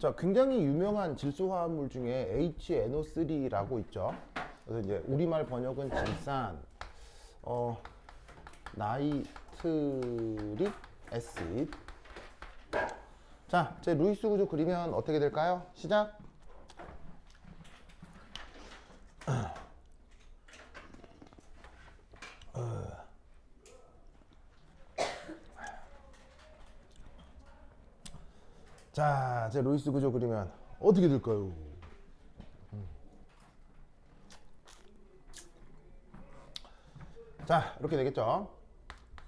자, 굉장히 유명한 질소 화합물 중에 HNO3라고 있죠. 그래서 이제 우리말 번역은 질산, 나이트릭 애시드. 자, 제 루이스 구조 그리면 어떻게 될까요? 시작. 자, 제 루이스 구조 그리면 어떻게 될까요? 자, 이렇게 되겠죠.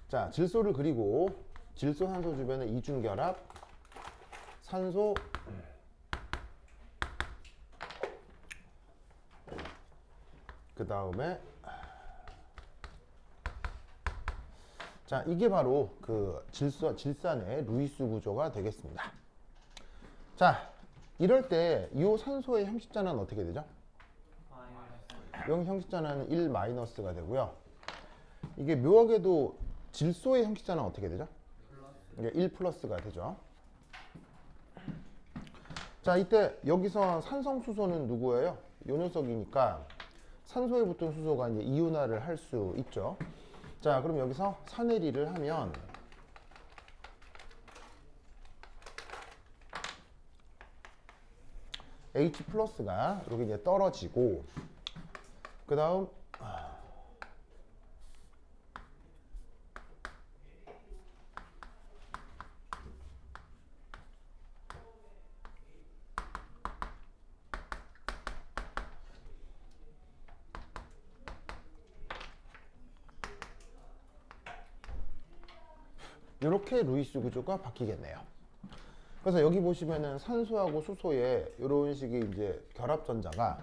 자, 질소를 그리고 질소 산소 주변에 이중결합, 산소 그 다음에 자, 이게 바로 그 질산의 루이스 구조가 되겠습니다. 자, 이럴 때 이 산소의 형식전환은 어떻게 되죠? 이 형식전환은 1 마이너스가 되고요. 이게 묘하게도 질소의 형식전환은 어떻게 되죠? 이게 1 플러스가 되죠. 자, 이때 여기서 산성수소는 누구예요? 이 녀석이니까 산소에 붙은 수소가 이제 이온화를 할 수 있죠. 자, 그럼 여기서 산해리를 하면 H 플러스가 이렇게 이제 떨어지고, 그 다음 이렇게 루이스 구조가 바뀌겠네요. 그래서 여기 보시면은 산소하고 수소의 이런 식의 이제 결합 전자가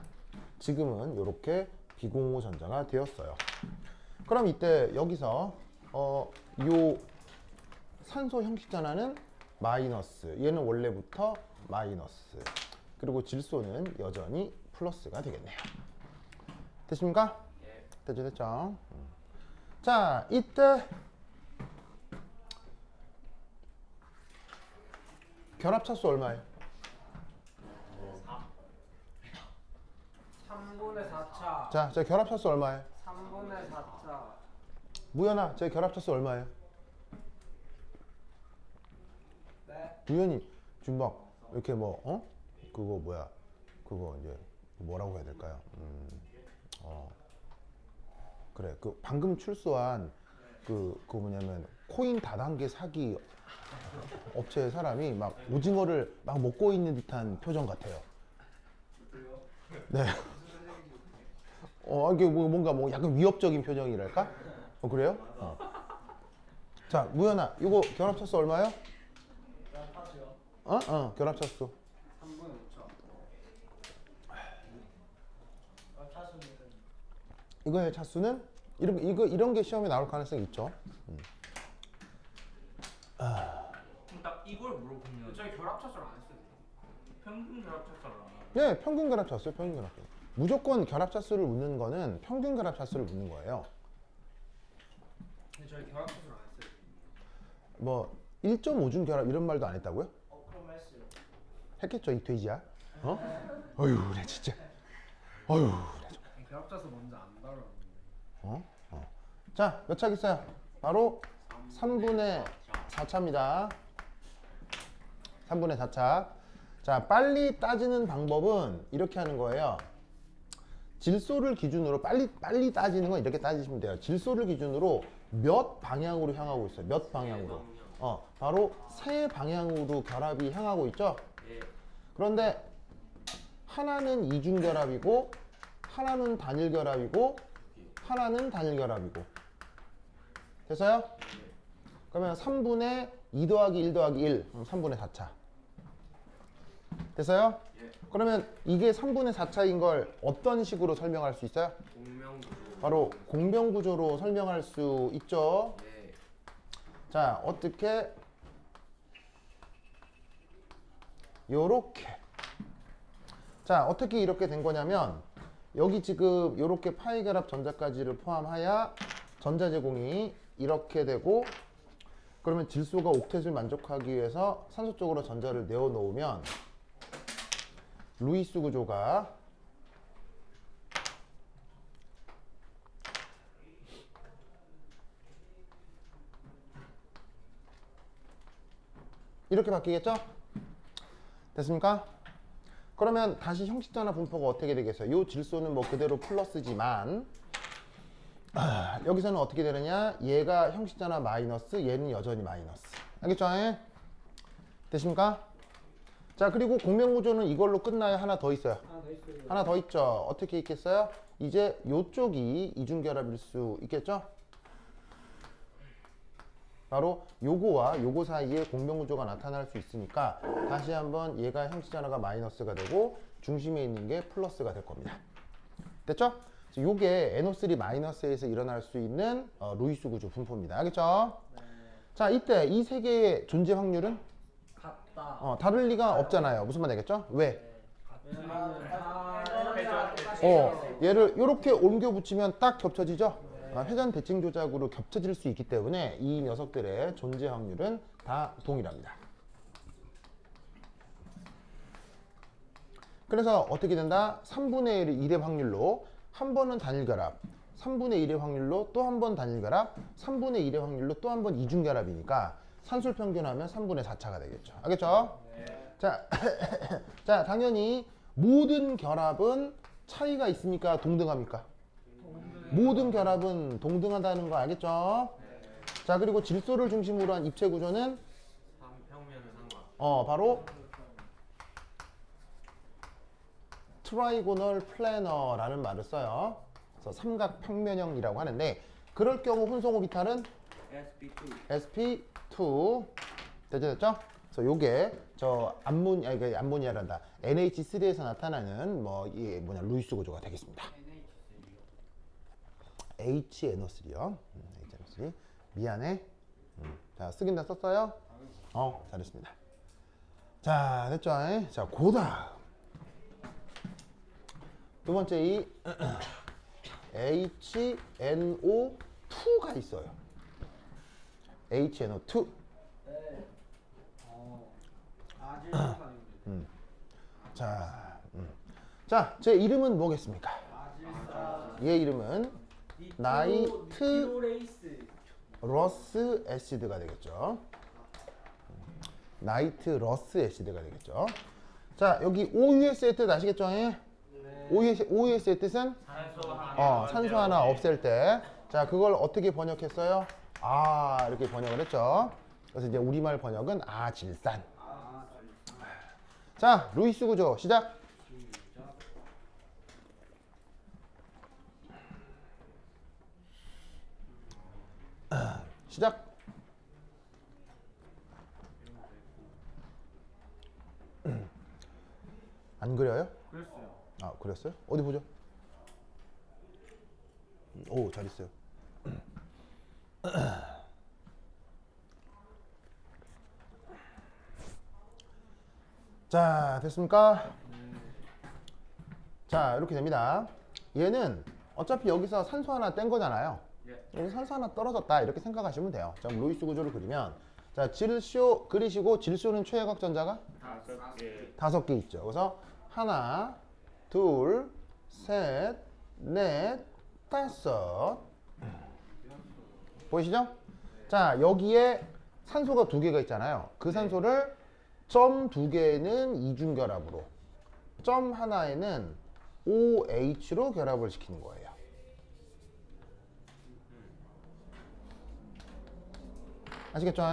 지금은 이렇게 비공호 전자가 되었어요. 그럼 이때 여기서 요 산소 형식 전환은 마이너스, 얘는 원래부터 마이너스, 그리고 질소는 여전히 플러스가 되겠네요. 됐습니까? 됐죠? 자, 이때 결합차수 얼마예요? 3분의 4차. 자, 제 결합차수 얼마예요? 3분의 4차. 무연아, 제 결합차수 얼마예요? 네. 무연이 준박 이렇게 뭐 그거 뭐야? 그거 이제 뭐라고 해야 될까요? 그래, 그 방금 출소한 그거 뭐냐면 코인 다단계 사기 업체 사람이 막 오징어를 막 먹고 있는 듯한 표정 같아요. 네. 이게 뭔가 뭐 약간 위협적인 표정이랄까? 그래요? 자, 무연아, 이거 결합차수 얼마요? 결합차수. 3분의 5차. 차수는 이거의 차수는 이런 게 시험에 나올 가능성이 있죠. 딱 이걸 물어보면 저희 결합차수를 안 했어요. 평균 결합차수를 안 하고 네, 평균 결합차수요, 평균 결합차수. 무조건 결합차수를 묻는 거는 평균 결합차수를 묻는 거예요. 근데 저희 결합차수를 안 했어요. 뭐 1.5중 결합 이런 말도 안 했다고요? 그럼 했어요. 했겠죠, 이 돼지야. 어휴, 내 진짜. 어휴, 내 결합차수 먼저 안 다뤘는데. 자, 몇 차 있어요? 바로 3분의 4차입니다. 3분의 4차. 자, 빨리 따지는 방법은 이렇게 하는 거예요. 질소를 기준으로 빨리 따지는 건 이렇게 따지시면 돼요. 질소를 기준으로 몇 방향으로 향하고 있어요. 몇 방향으로. 바로 세 방향으로 결합이 향하고 있죠. 그런데 하나는 이중 결합이고, 하나는 단일 결합이고, 하나는 단일 결합이고. 됐어요? 그러면 3분의 2 더하기 1 더하기 1, 3분의 4차. 됐어요? 그러면 이게 3분의 4차인 걸 어떤 식으로 설명할 수 있어요? 공명구조. 바로 공명구조로 설명할 수 있죠. 네. 자, 어떻게? 요렇게. 자, 어떻게 이렇게 된 거냐면 여기 지금 요렇게 파이 결합 전자까지를 포함하여 전자 제공이 이렇게 되고, 그러면 질소가 옥텟을 만족하기 위해서 산소 쪽으로 전자를 내어 놓으면 루이스 구조가 이렇게 바뀌겠죠? 됐습니까? 그러면 다시 형식전화 분포가 어떻게 되겠어요? 이 질소는 뭐 그대로 플러스지만 여기서는 어떻게 되느냐? 얘가 형식전화 마이너스, 얘는 여전히 마이너스. 알겠죠? 됐습니까? 자, 그리고 공명구조는 이걸로 끝나요? 하나 더 있어요? 하나 더 있어요. 하나 더 있죠? 어떻게 있겠어요? 이제 요쪽이 이중결합일 수 있겠죠? 바로 요거와 요거 사이에 공명구조가 나타날 수 있으니까 다시 한번 얘가 형식전화가 마이너스가 되고 중심에 있는 게 플러스가 될 겁니다. 됐죠? 요게 NO3 마이너스에서 일어날 수 있는 루이스 구조 분포입니다. 알겠죠? 네. 자, 이때 이 세 개의 존재 확률은 같다. 다를 리가 없잖아요. 무슨 말 되겠죠? 왜? 왜냐면 다 얘를 이렇게 옮겨 붙이면 딱 겹쳐지죠? 회전 대칭 조작으로 겹쳐질 수 있기 때문에 이 녀석들의 존재 확률은 다 동일합니다. 그래서 어떻게 된다? 3분의 1의 확률로 한 번은 단일 결합, 3분의 1의 확률로 또 한 번 단일 결합, 3분의 1의 확률로 또 한 번 이중 결합이니까 산술 평균하면 3분의 4차가 되겠죠. 알겠죠? 자, 자, 당연히 모든 결합은 차이가 있습니까? 동등합니까? 모든 결합은 동등하다는 거 알겠죠? 자, 그리고 질소를 중심으로 한 입체 구조는 바로 트라이고널 플래너라는 말을 써요. 그래서 삼각 평면형이라고 하는데 그럴 경우 혼성 오비탈은 sp2 됐죠? 그래서 요게 저 암모니아란다. NH3에서 나타나는 루이스 구조가 되겠습니다. HNO3요. HNO3. 미안해. 자, 쓰긴 다 썼어요? 잘했습니다. 자, 됐죠? 자, 고다. 두 번째 이 HNO2가 있어요. HNO2. 네. 자, 제 이름은 뭐겠습니까? 아질산. 얘 이름은 나이트 레이스. 러스 애시드가 되겠죠. 나이트 러스 애시드가 되겠죠. 자, 여기 OUS의 뜻 아시겠죠? 네. OUS의 뜻은 산소 하나 없앨 때. 자, 그걸 어떻게 번역했어요? 이렇게 번역을 했죠. 그래서 이제 우리말 번역은 아질산. 자, 루이스 구조 시작. 시작. 안 그려요? 그랬어요. 그렸어요? 어디 보죠? 오, 잘했어요. 자, 됐습니까? 자, 이렇게 됩니다. 얘는 어차피 여기서 산소 하나 뗀 거잖아요. 여기 산소 하나 떨어졌다 이렇게 생각하시면 돼요. 자, 그럼 루이스 구조를 그리면 자, 질소 그리시고 질소는 최외곽 전자가 5개 있죠. 그래서 하나, 둘, 셋, 넷, 다섯. 보이시죠? 자, 여기에 산소가 2개가 있잖아요. 그 산소를 점 2개는 이중결합으로, 점 하나에는 OH로 결합을 시키는 거예요. 아시겠죠?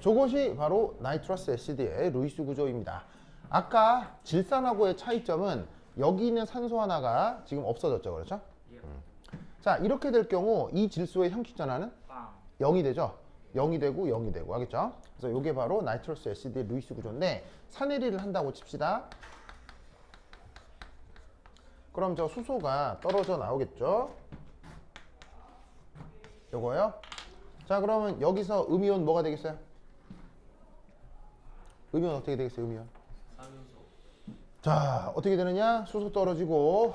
저것이 바로 나이트러스 애시드의 루이스 구조입니다. 아까 질산하고의 차이점은 여기 있는 산소 하나가 지금 없어졌죠. 그렇죠? 자, 이렇게 될 경우 이 질소의 형식 전환은 0이 되죠. 0이 되고 0이 되고 하겠죠. 그래서 이게 바로 나이트러스 애시드의 루이스 구조인데 산해리를 한다고 칩시다. 그럼 저 수소가 떨어져 나오겠죠. 요거요. 자, 그러면 여기서 음이온 뭐가 되겠어요? 음이온 어떻게 되겠어요? 음이온. 자, 어떻게 되느냐? 수소 떨어지고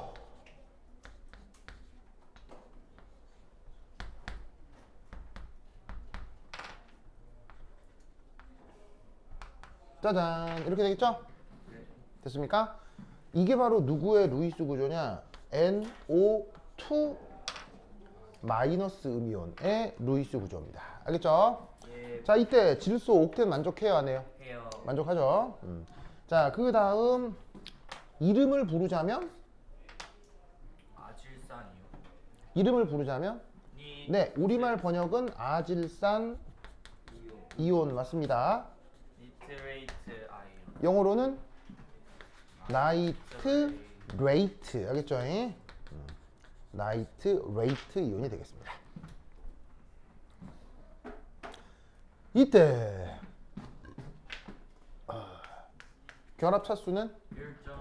짜잔 이렇게 되겠죠? 됐습니까? 이게 바로 누구의 루이스 구조냐? NO2 마이너스 음이온의 루이스 구조입니다. 알겠죠? 예. 자, 이때 질소 옥텐 만족해요, 안 해요? 해요. 만족하죠? 자, 그 다음 이름을 부르자면? 아질산이요. 이름을 부르자면? 니 네, 우리말 번역은 아질산 이온 맞습니다. 니트레이트 아이온. 영어로는 나이트레이트 알겠죠? 나이트레이트 이온이 되겠습니다. 이때 결합 차수는 1.5.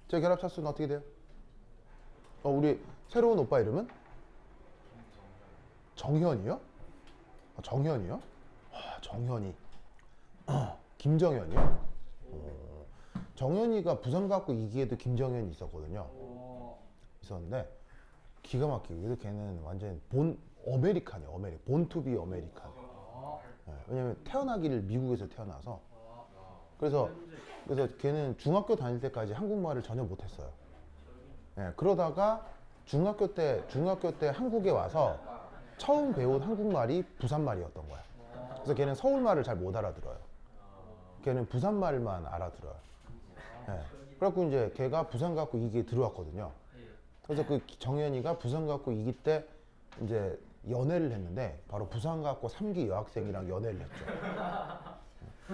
제 결합 차수는 어떻게 돼요? 우리 새로운 오빠 이름은 정현이요? 정현이요? 정현이. 김정현이요? 정현이가 부산과학고 2기에도 김정현이 있었거든요. 있었는데 기가 막히고 그래서 걔는 완전 본 어메리칸이에요. 본투비 어메리칸. 네, 왜냐면 태어나기를 미국에서 태어나서 그래서 걔는 중학교 다닐 때까지 한국말을 전혀 못했어요. 네, 그러다가 중학교 때 한국에 와서 처음 배운 한국말이 부산말이었던 거야. 그래서 걔는 서울말을 잘 못 알아들어요. 걔는 부산말만 알아들어요. 네. 그래갖고 이제 걔가 부산과학고 2기에 들어왔거든요. 그래서 그 정현이가 부산과학고 2기 때 이제 연애를 했는데 바로 부산과학고 3기 여학생이랑 연애를 했죠.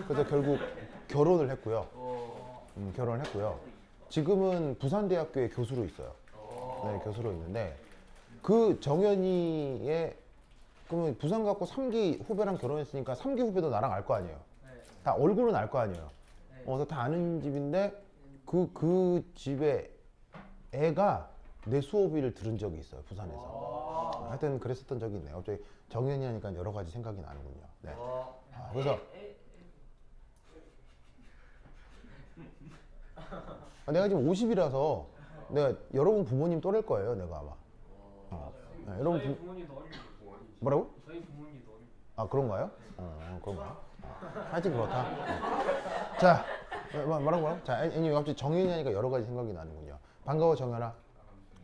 그래서 결국 결혼을 했고요. 결혼을 했고요. 지금은 부산대학교에 교수로 있어요. 네, 교수로 있는데 그 정현이의 그러면 부산과학고 3기 후배랑 결혼했으니까 3기 후배도 나랑 알 거 아니에요. 다 얼굴은 알 거 아니에요. 그래서 다 아는 집인데 그 집에 애가 내 수업을 들은 적이 있어요. 부산에서. 하여튼 그랬었던 적이 있네요. 갑자기 정현이 하니까 여러 가지 생각이 나는군요. 네. 그래서 내가 지금 50이라서 내가 여러분 부모님 또래일 거예요. 내가 아마. 네, 여러분 저희 부모님도 어리고. 뭐라고? 저희 부모님도 어리고. 아 그런가요? 그런가요? 하여튼 그렇다. 자, 뭐라고? 자, 애니 갑자기 정현이 하니까 여러 가지 생각이 나는군요. 반가워 정현아.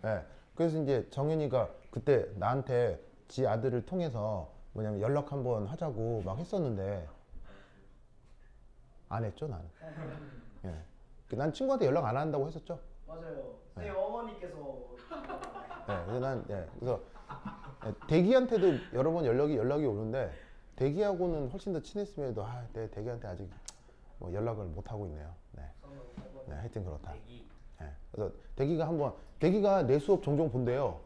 네. 그래서 이제 정현이가 그때 나한테 지 아들을 통해서 뭐냐면 연락 한번 하자고 막 했었는데 안 했죠 나는. 예. 난 친구한테 연락 안 한다고 했었죠. 맞아요. 네. 네, 어머니께서. 네. 그래서 대기한테도 여러 번 연락이 오는데 대기하고는 훨씬 더 친했음에도 내 대기한테 아직 뭐 연락을 못 하고 있네요. 네. 네, 하여튼 그렇다. 네. 그래서 대기가 내 수업 종종 본대요.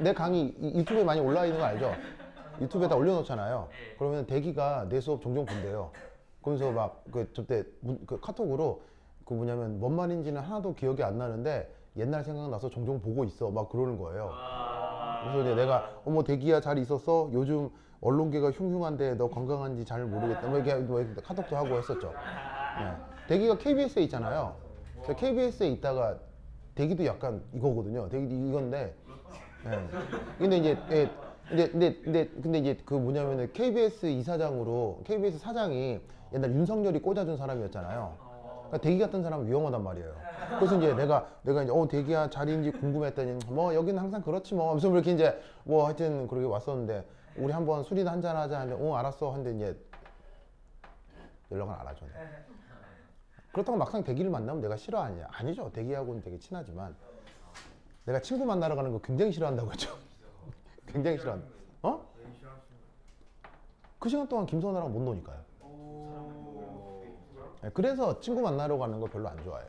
내 강의 유튜브에 많이 올라와 있는 거 알죠? 유튜브에다 올려놓잖아요. 그러면 대기가 내 수업 종종 본대요. 그러면서 막 저때 그 카톡으로 그 뭐냐면 뭔 말인지는 하나도 기억이 안 나는데 옛날 생각나서 종종 보고 있어 막 그러는 거예요. 그래서 이제 내가 어머 대기야 잘 있었어? 요즘 언론계가 흉흉한데 너 건강한지 잘 모르겠다. 뭐 이렇게 카톡도 하고 했었죠. 네. 대기가 KBS에 있잖아요. KBS에 있다가 대기도 약간 이거거든요. 대기도 이건데. 네. 근데 이제 근데 이제 그 뭐냐면은 KBS 이사장으로 KBS 사장이 옛날 윤석열이 꽂아준 사람이었잖아요. 그러니까 대기 같은 사람은 위험하단 말이에요. 그래서 이제 내가 이제 대기야 자리인지 궁금했더니 뭐 여기는 항상 그렇지 뭐 무슨 이렇게 이제 뭐 하여튼 그렇게 왔었는데 우리 한번 술이나 한잔 하자 하는데 알았어 하는데 이제 연락을 안 하죠. 그렇다고 막상 대기를 만나면 내가 싫어하냐? 아니죠. 대기하고는 되게 친하지만 내가 친구 만나러 가는 거 굉장히 싫어한다고 했죠. 굉장히 싫어한다. 그 시간 동안 김선아랑 못 노니까요. 네, 그래서 친구 만나러 가는 거 별로 안 좋아해요.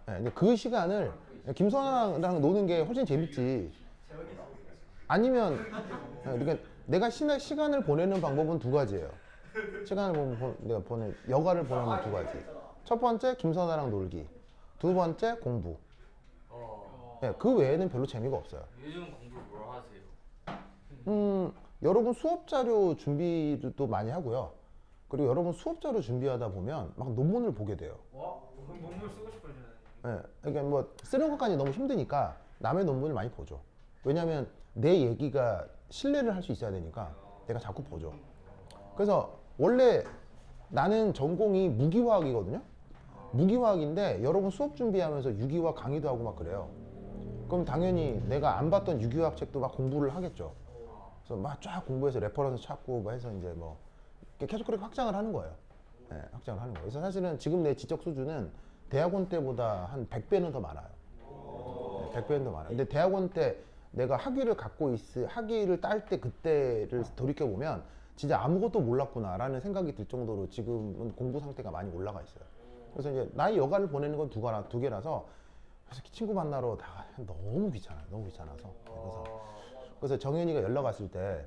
네, 근데 그 시간을 김선아랑 노는 게 훨씬 재밌지. 아니면 그러니까 내가 시간을 보내는 방법은 두 가지예요. 내가 여가를 보내면 두 가지. 첫 번째 김선아랑 놀기. 두 번째 공부. 네, 그 외에는 별로 재미가 없어요. 요즘 공부 뭘 하세요? 여러분 수업 자료 준비도 많이 하고요. 그리고 여러분 수업 자료 준비하다 보면 막 논문을 보게 돼요. 와, 논문 쓰고 싶어지네. 네, 그러니까 뭐 쓰는 것까지 너무 힘드니까 남의 논문을 많이 보죠. 왜냐하면 내 얘기가 신뢰를 할 수 있어야 되니까 내가 자꾸 보죠. 그래서 원래 나는 전공이 무기화학이거든요. 무기화학인데 여러분 수업 준비하면서 유기화 강의도 하고 막 그래요. 그럼 당연히 내가 안 봤던 유기화학 책도 막 공부를 하겠죠. 그래서 막 쫙 공부해서 레퍼런스 찾고 뭐 해서 이제 뭐 계속 그렇게 확장을 하는 거예요. 네, 확장을 하는 거예요. 그래서 사실은 지금 내 지적 수준은 대학원 때보다 한 100배는 더 많아요. 네, 100배는 더 많아요. 근데 대학원 때 내가 학위를 학위를 딸 때 그때를 돌이켜 보면 진짜 아무것도 몰랐구나라는 생각이 들 정도로 지금은 공부 상태가 많이 올라가 있어요. 그래서 이제 나의 여가를 보내는 건 두 개라서 그래서 친구 만나러 다 너무 귀찮아요. 너무 귀찮아서. 그래서 정현이가 연락 왔을 때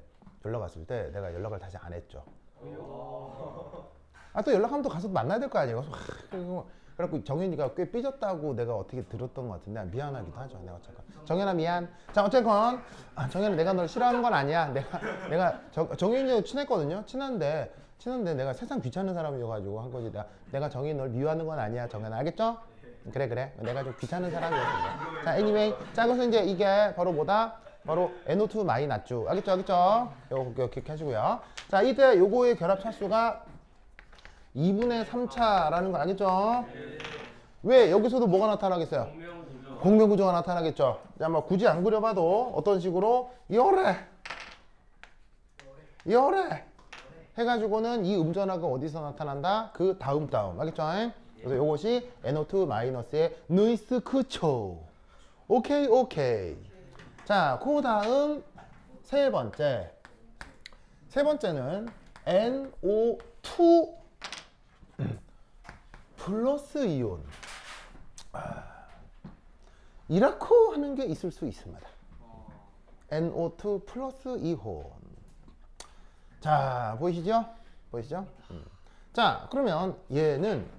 내가 연락을 다시 안 했죠. 아, 또 연락하면 또 가서 만나야 될 거 아니에요. 그래갖고 정현이가 꽤 삐졌다고 내가 어떻게 들었던 것 같은데 미안하기도 하죠. 내가 잠깐 정현아 미안. 자 어쨌건 정현아 내가 널 싫어하는 건 아니야. 내가 정현이하고 친했거든요. 친한데 내가 세상 귀찮은 사람이어가지고 한 거지. 내가 정현이 널 미워하는 건 아니야. 정현아 알겠죠? 그래. 내가 좀 귀찮은 사람이었어. 자 anyway 자 그래서 이제 이게 바로 뭐다? 바로 NO2 마이 낫주. 알겠죠? 요거 기억해 하시고요. 자 이때 요거의 결합 차수가 2분의 3차라는 거 알겠죠? 왜 여기서도 뭐가 나타나겠어요? 공명 구조가 나타나겠죠. 자, 뭐 굳이 안 그려봐도 어떤 식으로 요래 해가지고는 이 음전화가 어디서 나타난다? 그 다음 알겠죠? 그래서 요것이 NO2 마이너스의 누이스 크초. 오케이. 자, 그 다음 세 번째는 NO2 플러스 이온. 이라고 하는 게 있을 수 있습니다. NO2 플러스 이온. 자, 보이시죠? 자, 그러면 얘는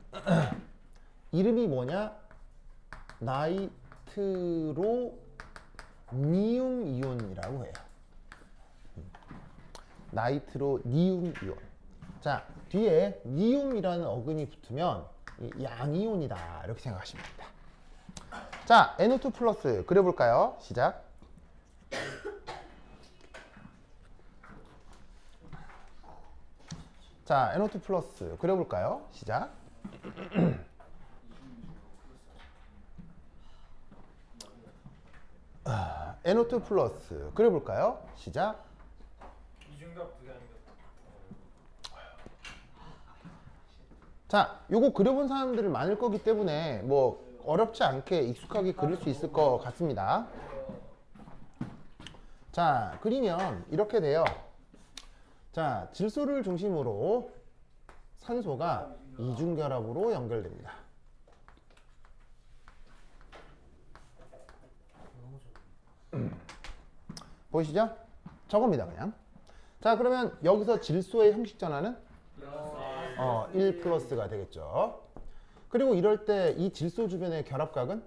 이름이 뭐냐? 나이트로 니움 이온이라고 해요. 나이트로 니움 이온. 자, 뒤에 니움이라는 어근이 붙으면 양이온이다 이렇게 생각하시면 됩니다. 자, NO2 플러스 그려볼까요? 시작. 자, NO2 플러스 그려볼까요? 시작. NO2 플러스 그려볼까요? 시작. 이중격 두개 아니면 자, 요거 그려본 사람들이 많을 거기 때문에 뭐 어렵지 않게 익숙하게 그릴 수 있을 것 같습니다. 자, 그리면 이렇게 돼요. 자, 질소를 중심으로 산소가 이중결합으로 연결됩니다. 보이시죠? 저겁니다 그냥. 자, 그러면 여기서 질소의 형식 전환은 1 플러스가 되겠죠. 그리고 이럴 때 이 질소 주변의 결합각은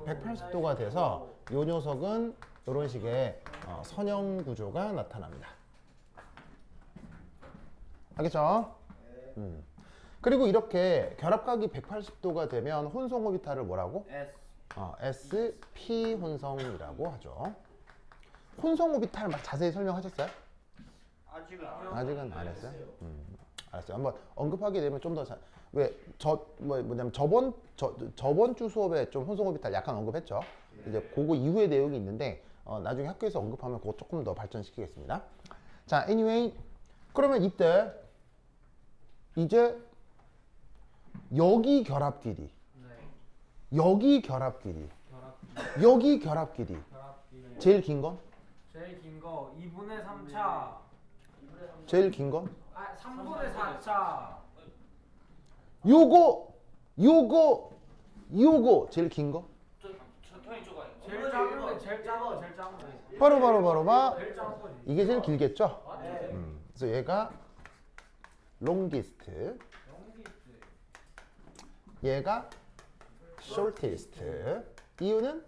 180도가 돼서 이 녀석은 이런 식의 선형 구조가 나타납니다. 알겠죠? 그리고 이렇게 결합각이 180도가 되면 혼성 오비탈을 뭐라고? SP 혼성이라고 하죠. 혼성 오비탈 막 자세히 설명하셨어요? 아직은 안 했어요? 알았어요. 한번 언급하게 되면 좀 더 뭐냐면 저번 주 수업에 좀 혼성 오비탈 약간 언급했죠. 이제 그거 이후의 내용이 있는데 나중에 학교에서 언급하면 그거 조금 더 발전시키겠습니다. 자, anyway 그러면 이때 이제 여기 결합 길이, 여기 결합 길이, 여기 결합 길이 제일 긴 건? 제일 긴 거 2분의 3차. 제일 긴 건? 3분의 4차. 요거 제일 긴 거? 제일 작은 거. 제일 작은 거. 바로 제일 작은 거지. 이게 제일 길겠죠? 그래서 얘가 longest, 얘가 shortest. 이유는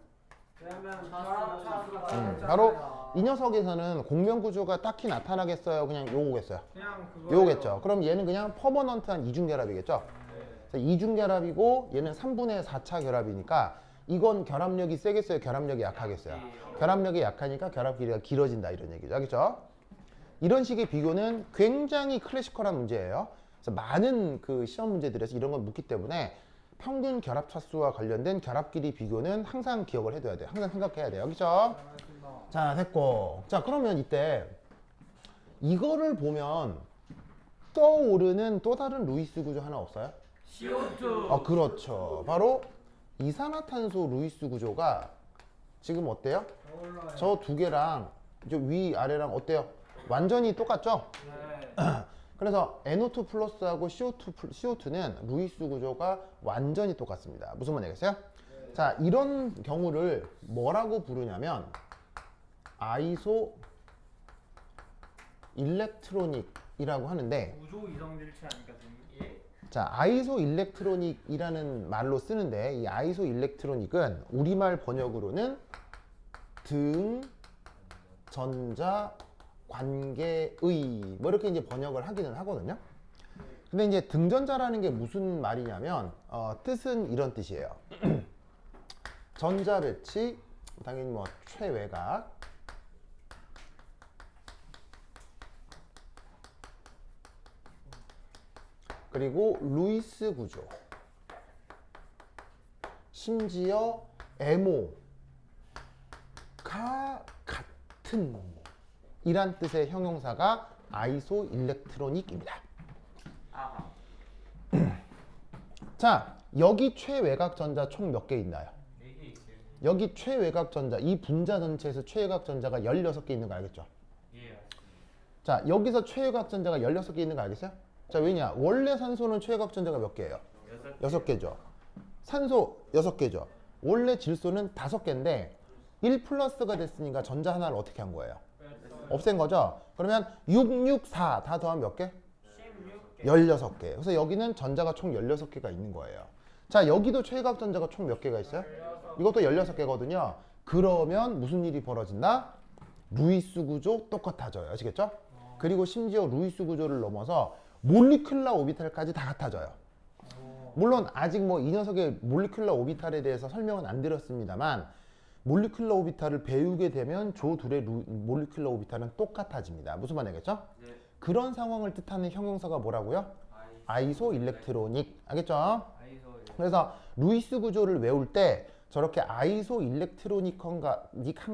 왜냐면 결합차수가 바로 이 녀석에서는 공명 구조가 딱히 나타나겠어요? 그냥 요거겠어요? 그냥 그거. 요거겠죠. 그럼 얘는 그냥 퍼머넌트한 이중 결합이겠죠? 이중 결합이고 얘는 3분의 4차 결합이니까 이건 결합력이 세겠어요? 결합력이 약하겠어요? 결합력이 약하니까 결합 길이가 길어진다 이런 얘기죠. 알겠죠? 이런 식의 비교는 굉장히 클래시컬한 문제예요. 그래서 많은 그 시험 문제들에서 이런 걸 묻기 때문에 평균 결합 차수와 관련된 결합 길이 비교는 항상 기억을 해둬야 돼요. 항상 생각해야 돼요. 그죠? 자, 됐고. 자, 그러면 이때 이거를 보면 떠오르는 또 다른 루이스 구조 하나 없어요? CO2. 그렇죠. 바로 이산화탄소 루이스 구조가 지금 어때요? 떠올라요. 저 두 개랑 위 아래랑 어때요? 완전히 똑같죠? 네. 그래서 NO2 플러스하고 CO2는 루이스 구조가 완전히 똑같습니다. 무슨 말이겠어요? 자, 이런 경우를 뭐라고 부르냐면 아이소 일렉트로닉이라고 하는데, 우조 이성질체 아닐까 선생님? 예. 자, 아이소 일렉트로닉이라는 말로 쓰는데 이 아이소 일렉트로닉은 우리말 번역으로는 등, 전자, 관계의 뭐 이렇게 이제 번역을 하기는 하거든요. 근데 이제 등전자라는 게 무슨 말이냐면 뜻은 이런 뜻이에요. 전자 배치, 당연히 뭐 최외각, 그리고 루이스 구조, 심지어 MO가 같은 이란 뜻의 형용사가 아이소 일렉트로닉입니다. 아하. 자, 여기 최외곽 전자 총 몇 개 있나요? 4개 있어요. 여기 최외곽 전자, 이 분자 전체에서 최외곽 전자가 16개 있는 거 알겠죠? 예. 알겠습니다. 자, 여기서 최외곽 전자가 16개 있는 거 알겠어요? 자, 왜냐? 원래 산소는 최외곽 전자가 몇 개예요? 6개죠. 산소 6개죠. 원래 질소는 5개인데 1 플러스가 됐으니까 전자 하나를 어떻게 한 거예요? 없앤 거죠? 그러면 6, 6, 4 다 더하면 몇 개? 16개. 16개. 그래서 여기는 전자가 총 16개가 있는 거예요. 자, 여기도 최외곽 전자가 총 몇 개가 있어요? 이것도 16개거든요. 그러면 무슨 일이 벌어진다? 루이스 구조 똑같아져요. 아시겠죠? 그리고 심지어 루이스 구조를 넘어서 몰리큘러 오비탈까지 다 같아져요. 물론 아직 뭐 이 녀석의 몰리큘러 오비탈에 대해서 설명은 안 드렸습니다만 몰리큘러 오비탈을 배우게 되면 조 둘의 몰리큘러 오비탈은 똑같아집니다. 무슨 말이겠죠? 네. 그런 상황을 뜻하는 형용사가 뭐라고요? 아이소 일렉트로닉. 알겠죠? 아이소. 그래서 루이스 구조를 외울 때 저렇게 아이소 일렉트로닉한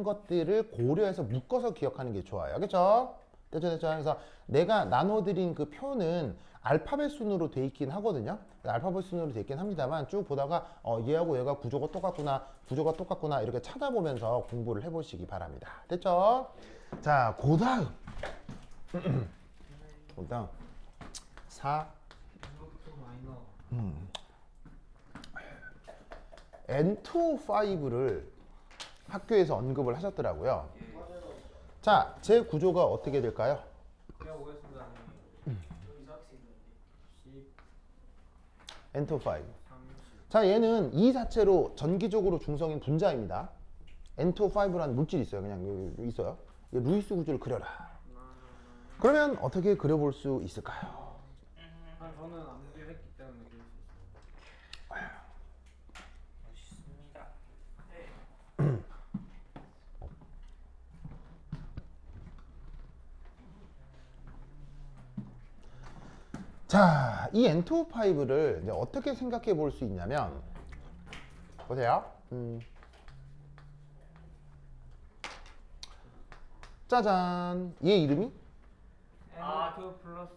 것들을 고려해서 묶어서 기억하는 게 좋아요. 알겠죠? 됐죠, 됐죠? 그래서 내가 나눠드린 그 표는 알파벳 순으로 돼 있긴 하거든요. 알파벳 순으로 돼 있긴 합니다만 쭉 보다가 얘하고 얘가 구조가 똑같구나 이렇게 찾아보면서 공부를 해보시기 바랍니다. 됐죠? 자, 그다음 그다음 4 이것부터 마이너. N2O5를 학교에서 언급을 하셨더라고요. 자, 제 구조가 어떻게 될까요? 제가 오겠습니다 선생님. N2O5. 30. 자, 얘는 이 자체로 전기적으로 중성인 분자입니다. N2O5라는 물질이 있어요. 그냥 여기 있어요. 얘 루이스 구조를 그려라. 그러면 어떻게 그려볼 수 있을까요? 저는 암기를 했기 때문에 그럴 수 있어요. 멋있습니다. 자, 이 N2O5를 이제 어떻게 생각해 볼 수 있냐면, 보세요. 짜잔. 얘 이름이? N2 플러스.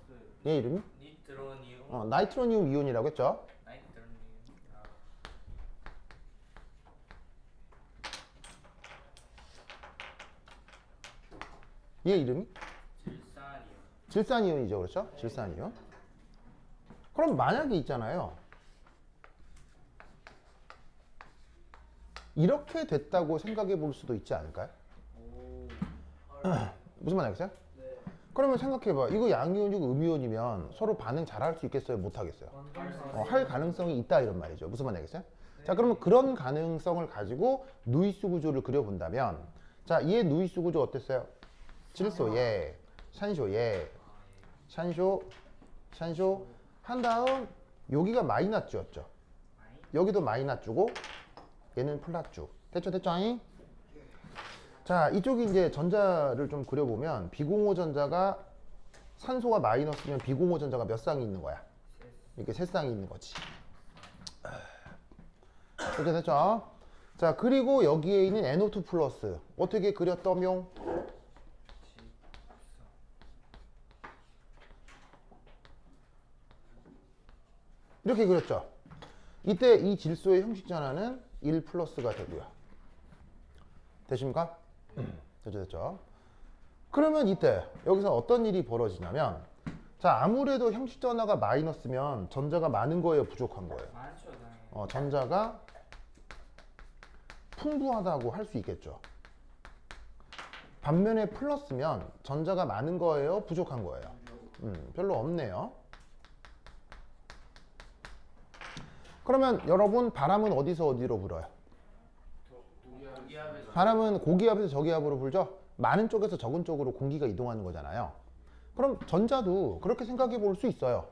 얘 이름이? 니트로니움. 나이트로니움 이온이라고 했죠? 나이트로니움. 얘 이름이? 질산이움. 질산이온이죠. 그렇죠? 질산이온. 그럼 만약에 있잖아요. 이렇게 됐다고 생각해 볼 수도 있지 않을까요? 무슨 말이겠어요? 네. 그러면 생각해봐. 이거 양이온이고 음이온이면 서로 반응 잘할 수 있겠어요? 못하겠어요? 할 가능성이 있다 이런 말이죠. 무슨 말이겠어요? 자, 그러면 그런 가능성을 가지고 누이스 구조를 그려본다면, 자, 얘 누이스 구조 어땠어요? 질소에, 산쇼에, 산쇼 한 다음 여기가 마이너스였죠. 여기도 마이너스고 얘는 플러스. 됐죠, 됐죠? 자, 이쪽이 이제 전자를 좀 그려보면 비공호 전자가 산소가 마이너스면 비공호 전자가 몇 쌍이 있는 거야? 이렇게 세 쌍이 있는 거지. 이렇게 됐죠? 자, 그리고 여기에 있는 NO2 플러스 어떻게 그렸더뭝? 이렇게 그렸죠? 이때 이 질소의 형식 전환은 1 플러스가 되고요. 되십니까? 됐죠? 그러면 이때 여기서 어떤 일이 벌어지냐면 자, 아무래도 형식 전화가 마이너스면 전자가 많은 거예요, 부족한 거예요? 많죠 당연히. 전자가 풍부하다고 할 수 있겠죠. 반면에 플러스면 전자가 많은 거예요, 부족한 거예요? 별로 없네요. 그러면 여러분 바람은 어디서 어디로 불어요? 고기압에서 바람은 고기압에서 저기압으로 불죠? 많은 쪽에서 적은 쪽으로 공기가 이동하는 거잖아요. 그럼 전자도 그렇게 생각해 볼 수 있어요.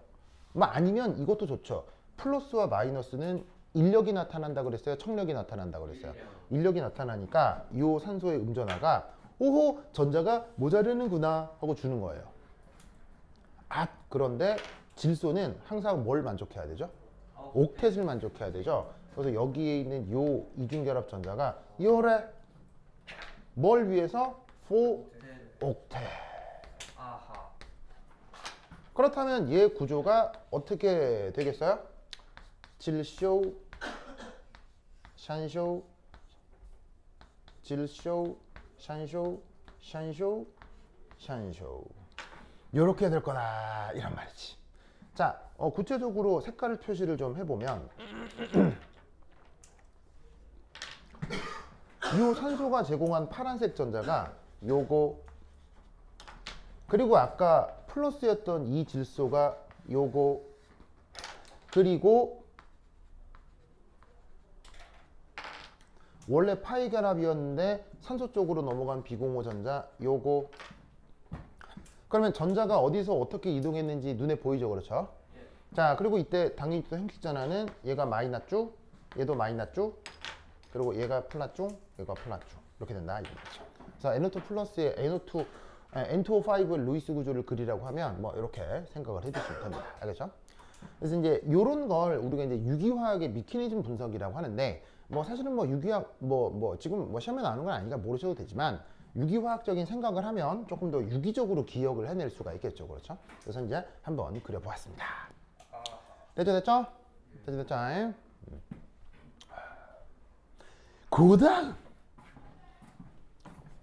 아니면 이것도 좋죠. 플러스와 마이너스는 인력이 나타난다 그랬어요? 청력이 나타난다 그랬어요? 인력이 나타나니까 이 산소의 음전하가 오호 전자가 모자르는구나 하고 주는 거예요. 그런데 질소는 항상 뭘 만족해야 되죠? 옥텟을 만족해야 되죠. 그래서 여기에 있는 요 이중결합 전자가 요래 뭘 위해서? 옥텟. 아하. 그렇다면 얘 구조가 어떻게 되겠어요? 질쇼, 샨쇼, 질쇼, 샨쇼, 샨쇼, 샨쇼. 요렇게 될 거다 이런 말이지. 자, 구체적으로 색깔 표시를 좀 해보면 이 산소가 제공한 파란색 전자가 요거, 그리고 아까 플러스였던 이 질소가 요거, 그리고 원래 파이 결합이었는데 산소 쪽으로 넘어간 비공호 전자 요거. 그러면 전자가 어디서 어떻게 이동했는지 눈에 보이죠, 그렇죠? 자, 그리고 이때 당연히 또 형식 전환은 얘가 마이너스, 얘도 마이너스, 그리고 얘가 플러스, 얘가 플러스 이렇게 된다 이거죠. 그래서 NO2 플러스의 N2O5 루이스 구조를 그리라고 하면 뭐 이렇게 생각을 해주시면 됩니다. 알겠죠? 그래서 이제 이런 걸 우리가 이제 유기화학의 미케니즘 분석이라고 하는데 뭐 사실은 뭐 유기화학 지금 뭐 시험에 나오는 건 아니니까 모르셔도 되지만 유기화학적인 생각을 하면 조금 더 유기적으로 기억을 해낼 수가 있겠죠, 그렇죠? 그래서 이제 한번 그려보았습니다. 됐죠? 그다음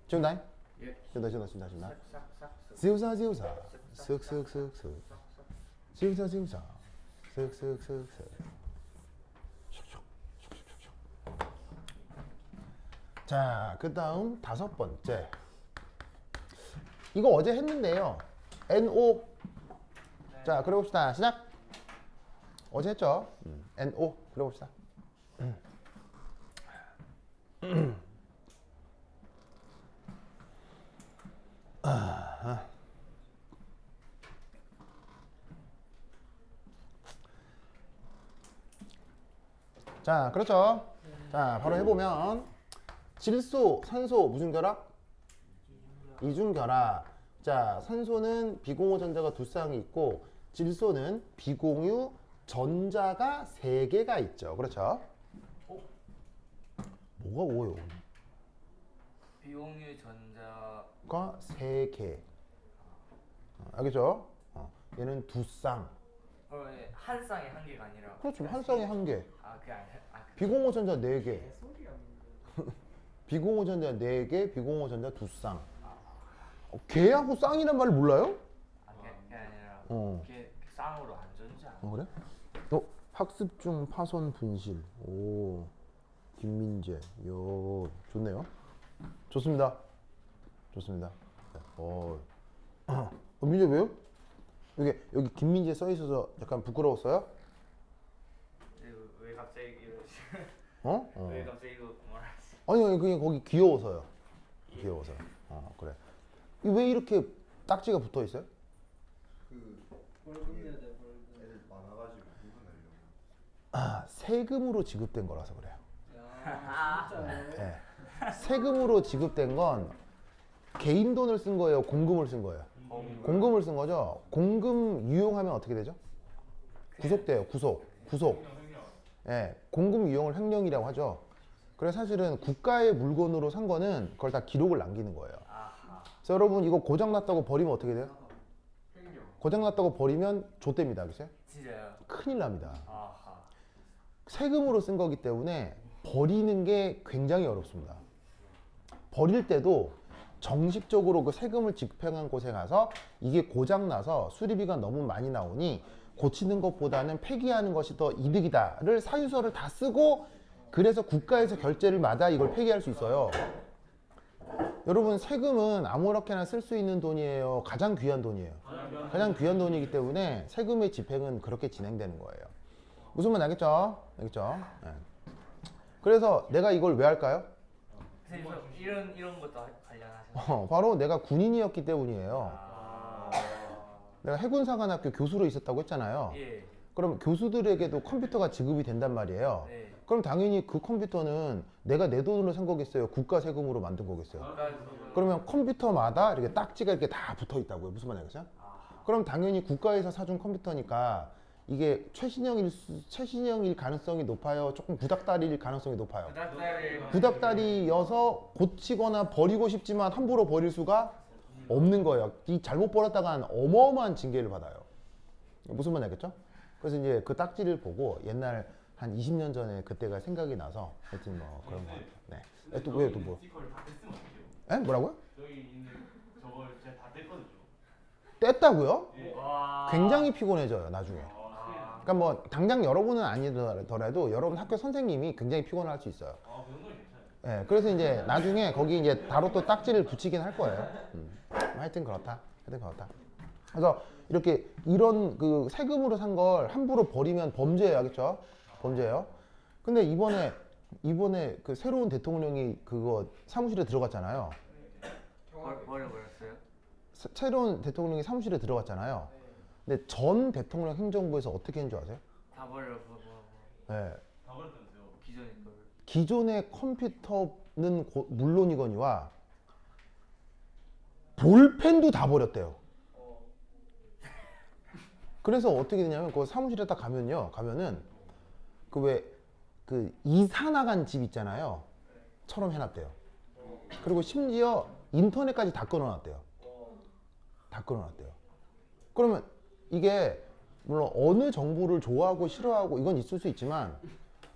지운다. 지운다. 지우사 슥슥슥슥 지우사 슥슥슥슥. 자, 그 다음 5번째. 이거 어제 했는데요. NO. 자, 그려봅시다. 시작. 어제 했죠? NO. 그려봅시다. 자, 그렇죠? 자, 바로 해보면 질소, 산소 무슨 결합? 이중결합. 자, 산소는 비공유 전자가 2쌍이 있고 질소는 비공유 전자가 3개가 있죠. 그렇죠? 뭐가 5요? 비공유 전자 가 3개. 알겠죠? 얘는 2쌍. 한 쌍에 한 개가 아니라. 그렇죠. 한 쌍에 1개. 그게 아니라. 비공유 전자 4개. 소리야. 비공유 전자 4개, 비공유 전자 2쌍. 개하고 쌍이란 말을 몰라요? 그게 아니라. 어. 그게 쌍으로 안 전지 않아. 그래? 학습 중 파손 분실. 오, 김민재. 요, 좋네요. 좋습니다. 네. 민재 왜요? 여기 김민재 써 있어서 약간 부끄러웠어요? 왜 갑자기 이러지? 왜 갑자기 이거 말하지? 아니 그냥 거기 귀여워서요. 귀여워서. 그래. 왜 이렇게 딱지가 붙어 있어요? 벌금 내야 돼, 벌금. 애들 많아가지고 물건 내려고. 세금으로 지급된 거라서 그래요. 야, 진짜요? 네. 세금으로 지급된 건 개인 돈을 쓴 거예요, 공금을 쓴 거예요? 공금을 쓴 거죠. 공금 유용하면 어떻게 되죠? 구속돼요. 구속. 예, 공금 유용을 횡령이라고 하죠. 그래서 사실은 국가의 물건으로 산 거는 그걸 다 기록을 남기는 거예요. 그래서 여러분 이거 고장났다고 버리면 어떻게 돼요? 고장났다고 버리면 좆됩니다. 알겠어요? 진짜요? 큰일 납니다. 아하. 세금으로 쓴 거기 때문에 버리는 게 굉장히 어렵습니다. 버릴 때도 정식적으로 그 세금을 집행한 곳에 가서 이게 고장나서 수리비가 너무 많이 나오니 고치는 것보다는 폐기하는 것이 더 이득이다를 사유서를 다 쓰고 그래서 국가에서 결제를 받아 이걸 폐기할 수 있어요. 여러분 세금은 아무렇게나 쓸 수 있는 돈이에요. 가장 귀한 돈이에요. 가장 귀한 돈이기 때문에 세금의 집행은 그렇게 진행되는 거예요. 무슨 말 알겠죠? 알겠죠? 네. 그래서 내가 이걸 왜 할까요? 선생님 이런 것도 관련하셔서. 바로 내가 군인이었기 때문이에요. 아. 내가 해군사관학교 교수로 있었다고 했잖아요. 예. 그럼 교수들에게도 컴퓨터가 지급이 된단 말이에요. 네. 그럼 당연히 그 컴퓨터는 내가 내 돈으로 산 거겠어요? 국가 세금으로 만든 거겠어요? 그러면 컴퓨터마다 이렇게 딱지가 이렇게 다 붙어 있다고요. 무슨 말인지 알겠어요? 그럼 당연히 국가에서 사준 컴퓨터니까 이게 최신형일 가능성이 높아요? 조금 구닥다리일 가능성이 높아요? 구닥다리여서 고치거나 버리고 싶지만 함부로 버릴 수가 없는 거예요. 이 잘못 버렸다간 어마어마한 징계를 받아요. 무슨 말인지 알겠죠? 그래서 이제 그 딱지를 보고 옛날 한 20년 전에 그때가 생각이 나서 하여튼 뭐 그런 거 같아요. 네. 또 왜 또 뭐? 스티커를 다 뗐으면 어떡해요? 에? 뭐라고요? 저기 있는 저걸 제가 다 뗐거든요. 뗐다고요? 예. 와. 굉장히 피곤해져요 나중에. 아, 그러니까 뭐 당장 여러분은 아니더라도 여러분 학교 선생님이 굉장히 피곤할 수 있어요. 그 정도는 괜찮아요. 예, 그래서 이제 나중에 거기 이제 바로 또 딱지를 붙이긴 할 거예요. 하여튼 그렇다. 그래서 이렇게 이런 그 세금으로 산 걸 함부로 버리면 범죄예요, 알겠죠? 범죄예요. 근데 이번에 그 새로운 대통령이 그거 사무실에 들어갔잖아요. 버려버렸어요? 새로운 대통령이 사무실에 들어갔잖아요. 근데 전 대통령 행정부에서 어떻게 했는 줄 아세요? 다 버려버려. 예. 다 버렸다면서요. 기존에 걸. 기존의 컴퓨터는 물론이거니와 볼펜도 다 버렸대요. 그래서 어떻게 되냐면 그 사무실에 딱 가면은 그 왜 그 이사 나간 집 있잖아요. 처럼 해놨대요. 그리고 심지어 인터넷까지 다 끊어놨대요. 다 끊어놨대요. 그러면 이게 물론 어느 정보를 좋아하고 싫어하고 이건 있을 수 있지만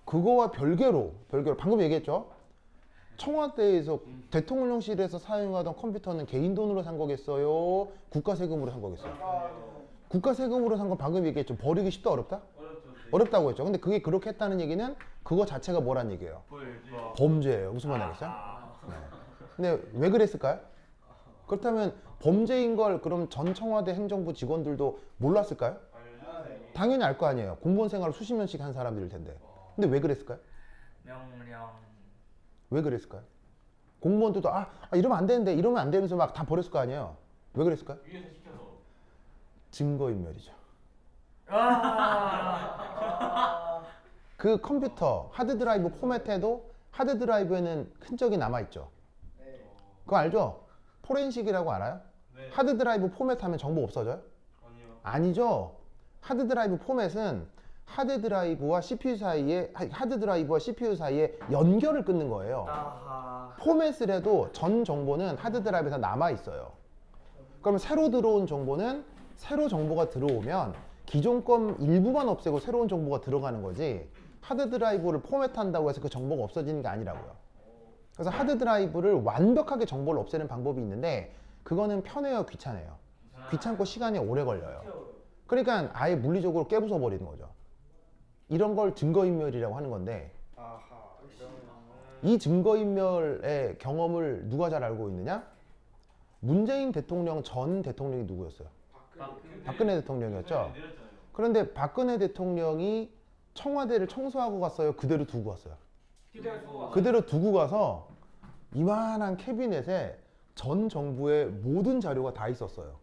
그거와 별개로 방금 얘기했죠. 청와대에서 대통령실에서 사용하던 컴퓨터는 개인 돈으로 산 거겠어요? 국가 세금으로 산 거겠어요? 국가 세금으로 산 건 방금 얘기했죠. 버리기 쉽다 어렵다? 어렵다고 했죠. 근데 그게 그렇게 했다는 얘기는 그거 자체가 뭐란 얘기예요? 범죄예요. 무슨 말인지 알겠어요? 네. 근데 왜 그랬을까요? 그렇다면 범죄인 걸 그럼 전 청와대 행정부 직원들도 몰랐을까요? 당연히 알 거 아니에요. 공무원 생활을 수십 년씩 한 사람들일 텐데. 근데 왜 그랬을까요? 명령. 왜 그랬을까요? 공무원들도 이러면 안 되는데 이러면 안 되면서 막 다 버렸을 거 아니에요. 왜 그랬을까요? 위에서 시켜서. 증거인멸이죠. 아. 그 컴퓨터 하드드라이브 포맷해도 하드드라이브에는 흔적이 남아있죠. 그거 알죠? 포렌식이라고 알아요? 네. 하드드라이브 포맷하면 정보 없어져요? 아니요. 아니죠. 하드드라이브 포맷은 하드드라이브와 CPU 사이에 연결을 끊는 거예요. 아하. 포맷을 해도 전 정보는 하드드라이브에서 남아있어요. 그러면 새로 들어온 정보는 새로 정보가 들어오면 기존 건 일부만 없애고 새로운 정보가 들어가는 거지 하드드라이브를 포맷한다고 해서 그 정보가 없어지는 게 아니라고요. 그래서 하드드라이브를 완벽하게 정보를 없애는 방법이 있는데 그거는 편해요, 귀찮아요. 귀찮고 시간이 오래 걸려요. 그러니까 아예 물리적으로 깨부숴 버리는 거죠. 이런 걸 증거인멸이라고 하는 건데 이 증거인멸의 경험을 누가 잘 알고 있느냐? 문재인 대통령 전 대통령이 누구였어요? 박근혜 대통령이었죠. 그런데 박근혜 대통령이 청와대를 청소하고 갔어요? 그대로 두고 갔어요? 그대로 두고 가서 이만한 캐비넷에 전 정부의 모든 자료가 다 있었어요.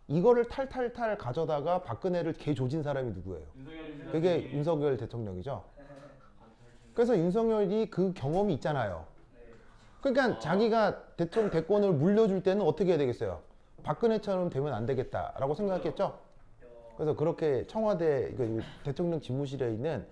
이거를 탈탈탈 가져다가 박근혜를 개조진 사람이 누구예요? 그게 윤석열 대통령이죠. 그래서 윤석열이 그 경험이 있잖아요. 그러니까 자기가 대통령 대권을 물려줄 때는 어떻게 해야 되겠어요? 박근혜처럼 되면 안 되겠다라고 생각했겠죠. 그래서 그렇게 청와대 그 대통령 집무실에 있는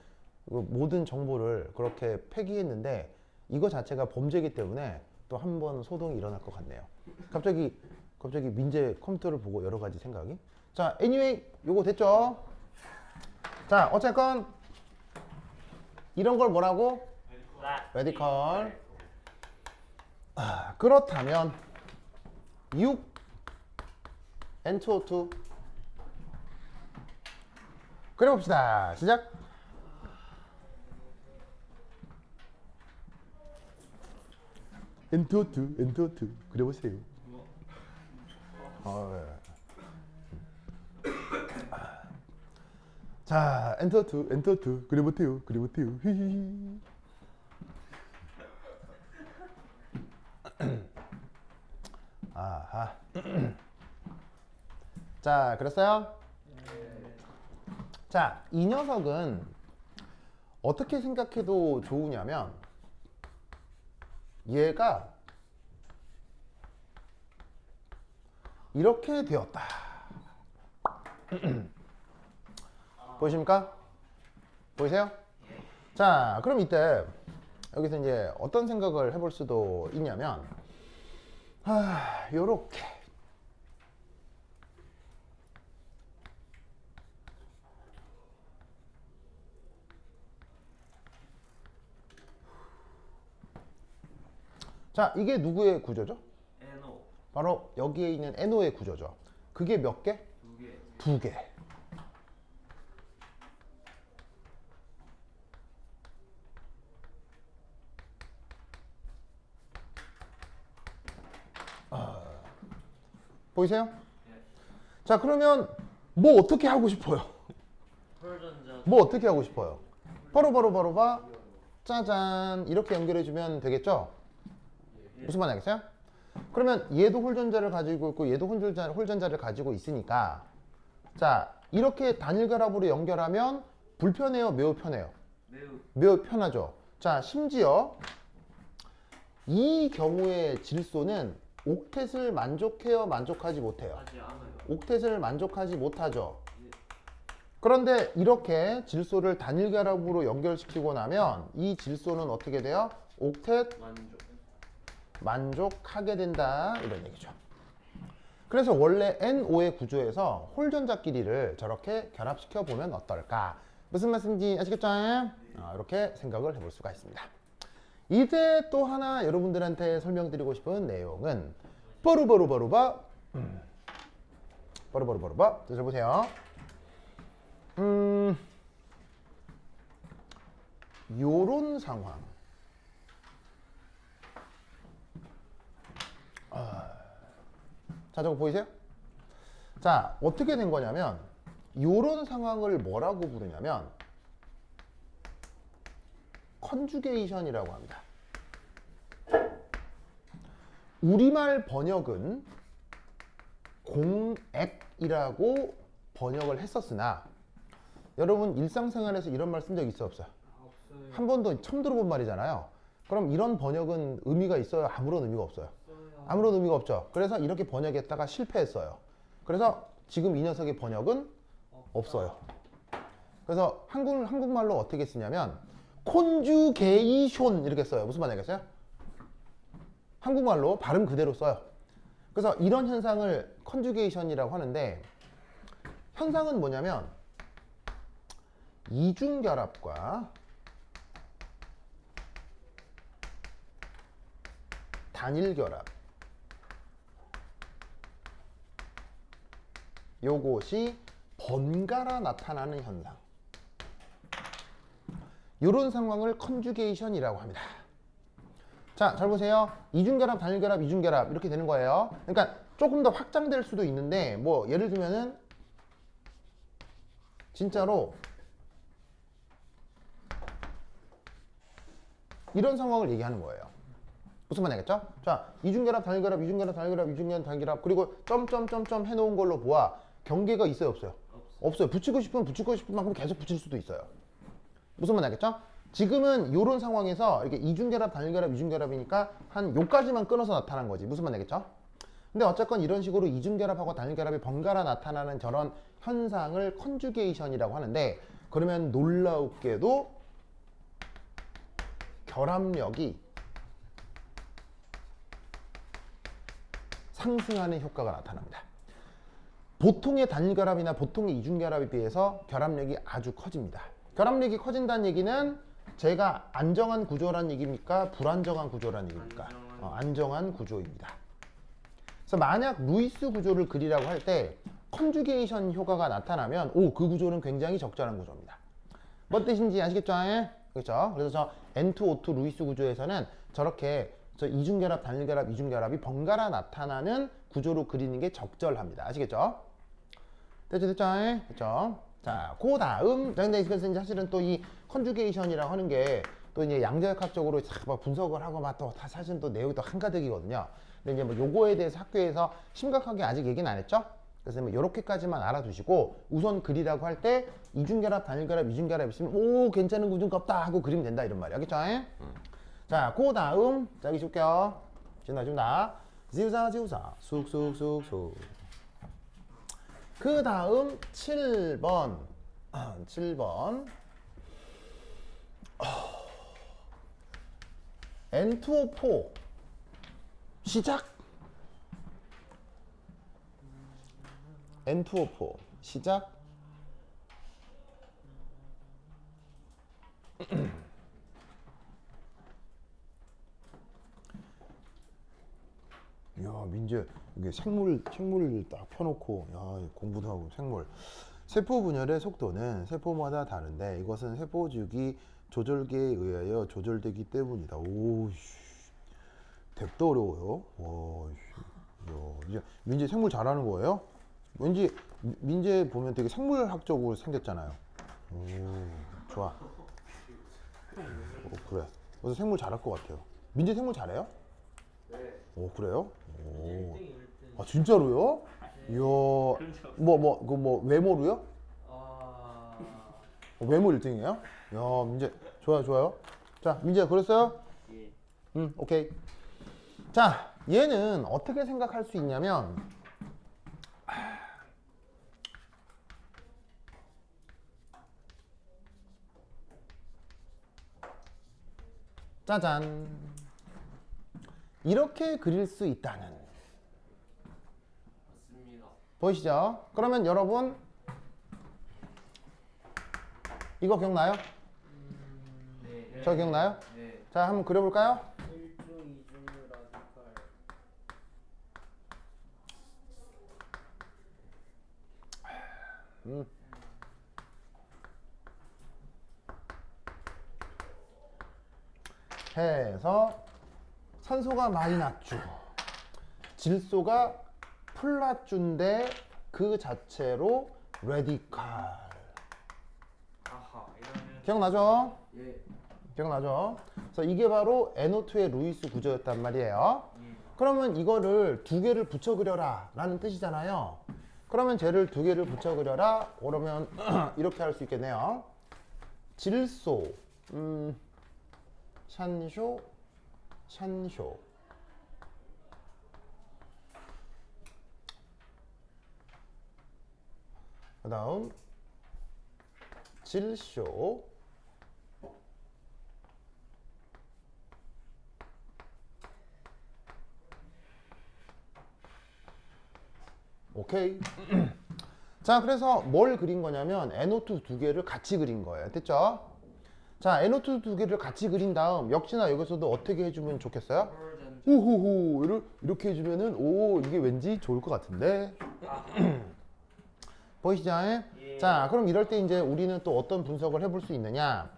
그 모든 정보를 그렇게 폐기했는데 이거 자체가 범죄이기 때문에 또 한 번 소동이 일어날 것 같네요. 갑자기 민재 컴퓨터를 보고 여러 가지 생각이. 자, anyway 요거 됐죠? 자, 어쨌건 이런 걸 뭐라고? 레디컬. 그렇다면 6 N2O2 그려봅시다. 시작. N2O2 그려보세요. 자, N2O2 그려보세요. 히히히. 아하. 자, 그랬어요? 자, 이 녀석은 어떻게 생각해도 좋으냐면 얘가 이렇게 되었다. 보이십니까? 보이세요? 자, 그럼 이때 여기서 이제 어떤 생각을 해볼 수도 있냐면 요렇게 자, 이게 누구의 구조죠? NO 바로 여기에 있는 NO의 구조죠. 그게 몇 개? 2개. 2개. 보이세요? 자, 그러면 뭐 어떻게 하고 싶어요? 홀전자 뭐 어떻게 하고 싶어요? 바로 봐. 짜잔. 이렇게 연결해 주면 되겠죠? 무슨 말 알겠어요? 그러면 얘도 홀전자를 가지고 있고 얘도 홀전자를 가지고 있으니까 자, 이렇게 단일 결합으로 연결하면 불편해요? 매우 편해요? 매우 편하죠. 자, 심지어 이 경우의 질소는 옥텟을 만족해요? 만족하지 못해요? 하지 않아요. 옥텟을 만족하지 못하죠. 그런데 이렇게 질소를 단일 결합으로 연결시키고 나면 이 질소는 어떻게 돼요? 옥텟 만족하게 된다, 이런 얘기죠. 그래서 원래 NO의 구조에서 홀전자끼리를 저렇게 결합시켜 보면 어떨까? 무슨 말씀인지 아시겠죠? 이렇게 생각을 해볼 수가 있습니다. 이제 또 하나 여러분들한테 설명드리고 싶은 내용은 바로바로바 자, 보세요. 요런 상황. 자, 저거 보이세요? 자, 어떻게 된 거냐면 요런 상황을 뭐라고 부르냐면 컨주게이션이라고 합니다. 우리말 번역은 공액이라고 번역을 했었으나 여러분 일상생활에서 이런 말 쓴 적 있어 없어요? 없어요. 한 번도 처음 들어본 말이잖아요. 그럼 이런 번역은 의미가 있어요? 아무런 의미가 없어요? 아무런 의미가 없죠. 그래서 이렇게 번역했다가 실패했어요. 그래서 지금 이 녀석의 번역은 없어요. 그래서 한국말로 어떻게 쓰냐면 콘주게이션 이렇게 써요. 무슨 말 알겠어요? 한국말로 발음 그대로 써요. 그래서 이런 현상을 컨주게이션이라고 하는데 현상은 뭐냐면 이중결합과 단일결합 요것이 번갈아 나타나는 현상, 이런 상황을 컨주게이션이라고 합니다. 자, 잘 보세요. 이중결합, 단일결합, 이중결합 이렇게 되는 거예요. 그러니까 조금 더 확장될 수도 있는데 뭐 예를 들면은 진짜로 이런 상황을 얘기하는 거예요. 무슨 말 알겠죠? 자, 이중결합, 단일결합, 이중결합, 단일결합, 이중결합, 단일결합 그리고 점점점점 해놓은 걸로 보아 경계가 있어요, 없어요? 없어요. 붙이고 싶으면 붙이고 싶은 만큼 계속 붙일 수도 있어요. 무슨 말 알겠죠? 지금은 이런 상황에서 이렇게 이중결합, 단일결합, 이중결합이니까 한 요까지만 끊어서 나타난 거지. 무슨 말 되겠죠? 근데 어쨌건 이런 식으로 이중결합하고 단일결합이 번갈아 나타나는 저런 현상을 컨주게이션이라고 하는데, 그러면 놀라웠게도 결합력이 상승하는 효과가 나타납니다. 보통의 단일결합이나 보통의 이중결합에 비해서 결합력이 아주 커집니다. 결합력이 커진다는 얘기는 제가 안정한 구조란 얘기입니까? 불안정한 구조란 얘기입니까? 안정한 구조입니다. 그래서 만약 루이스 구조를 그리라고 할 때 컨주게이션 효과가 나타나면 그 구조는 굉장히 적절한 구조입니다. 뭔 뜻인지 아시겠죠? 그렇죠? 그래서 저 N2O2 루이스 구조에서는 저렇게 저 이중결합, 단일결합, 이중결합이 번갈아 나타나는 구조로 그리는 게 적절합니다. 아시겠죠? 됐죠? 그렇죠? 자, 그 다음, 근데 사실은 또 이 컨주게이션이라고 하는 게 또 이제 양자역학적으로 막 분석을 하고 막 또 사실은 또 내용이 또 한가득이거든요. 근데 이제 뭐 요거에 대해서 학교에서 심각하게 아직 얘기는 안 했죠? 그래서 뭐 요렇게까지만 알아두시고 우선 그리라고 할 때 이중결합, 단일결합, 이중결합 있으면 오 괜찮은 구조가 없다 하고 그리면 된다 이런 말이야. 알겠죠? 자, 그 다음 자 여기 볼게요. 지운다. 지우사 쑥쑥쑥쑥. 그 다음 7번 7번 N2O4 시작. N2O4 시작. 이야, 민재 이게 생물 딱 펴놓고 야 공부도 하고 생물. 세포 분열의 속도는 세포마다 다른데 이것은 세포 주기 조절계에 의하여 조절되기 때문이다. 오씨, 덱도 어려워요. 와, 이제 민재 생물 잘하는 거예요? 왠지 민재 보면 되게 생물학적으로 생겼잖아요. 오, 좋아. 그래. 그래서 생물 잘할 것 같아요. 민재 생물 잘해요? 네. 오, 그래요? 오. 1등 1등. 아, 진짜로요? 이야, 뭐 외모로요? 외모 1등이에요? 야, 민재 좋아요. 자, 민재 그랬어요? 예. 오케이. 자, 얘는 어떻게 생각할 수 있냐면 짜잔, 이렇게 그릴 수 있다는. 맞습니다. 보이시죠? 그러면 여러분 이거 기억나요? 네. 저 기억나요? 네. 자, 한번 그려볼까요? 1중, 2중 라디칼. 해서 산소가 마이너스, 질소가 플라준데 그 자체로 레디칼. 아하. 이러면 기억나죠? 예. 기억나죠? 그래서 이게 바로 NO2의 루이스 구조였단 말이에요. 그러면 이거를 두 개를 붙여 그려라 라는 뜻이잖아요. 그러면 쟤를 두 개를 붙여 그려라. 그러면 이렇게 할 수 있겠네요. 질소, 샨쇼. 그 다음 질쇼. 오케이. 자, 그래서 뭘 그린 거냐면 NO2 두 개를 같이 그린 거예요. 됐죠? 자, NO2 두 개를 같이 그린 다음 역시나 여기서도 어떻게 해주면 좋겠어요? 호호호, 이렇게 해주면은 오, 이게 왠지 좋을 것 같은데. 보이시죠? 예. 자, 그럼 이럴 때 이제 우리는 또 어떤 분석을 해볼 수 있느냐?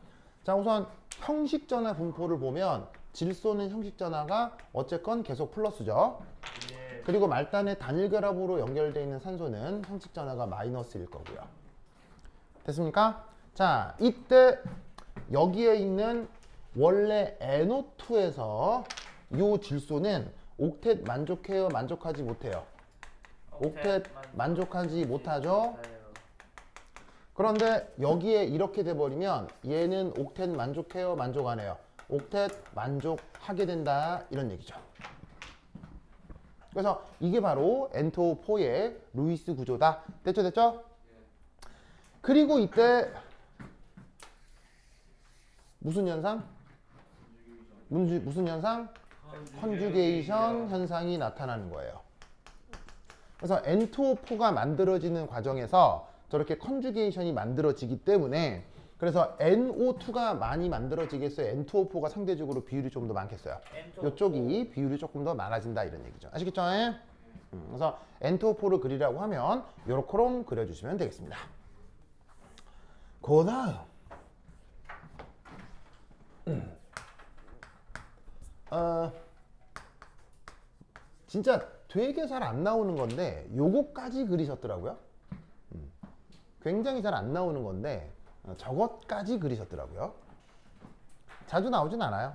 자, 우선 형식전화 분포를 보면 질소는 형식전화가 어쨌건 계속 플러스죠. 예. 그리고 말단의 단일결합으로 연결되어 있는 산소는 형식전화가 마이너스일 거고요. 됐습니까? 자, 이때 여기에 있는 원래 NO2에서 이 질소는 옥텟 만족해요? 만족하지 못해요? 옥텟 만족하지 못하죠? 그런데 여기에 이렇게 돼버리면 얘는 옥텟 만족해요? 만족 안 해요? 옥텟 만족하게 된다 이런 얘기죠. 그래서 이게 바로 N2O4의 루이스 구조다. 됐죠? 그리고 이때 무슨 현상? 무슨 현상? 컨주게이션 현상이 나타나는 거예요. 그래서 N2O4가 만들어지는 과정에서 저렇게 컨주게이션이 만들어지기 때문에 그래서 NO2가 많이 만들어지겠어요? N2O4가 상대적으로 비율이 좀 더 많겠어요? 이쪽이 비율이 조금 더 많아진다 이런 얘기죠. 아시겠죠? 그래서 N2O4를 그리라고 하면 요렇게럼 그려주시면 되겠습니다. 그 다음 진짜 되게 잘 안 나오는 건데 요거까지 그리셨더라고요. 굉장히 잘 안 나오는 건데 저것까지 그리셨더라고요. 자주 나오진 않아요.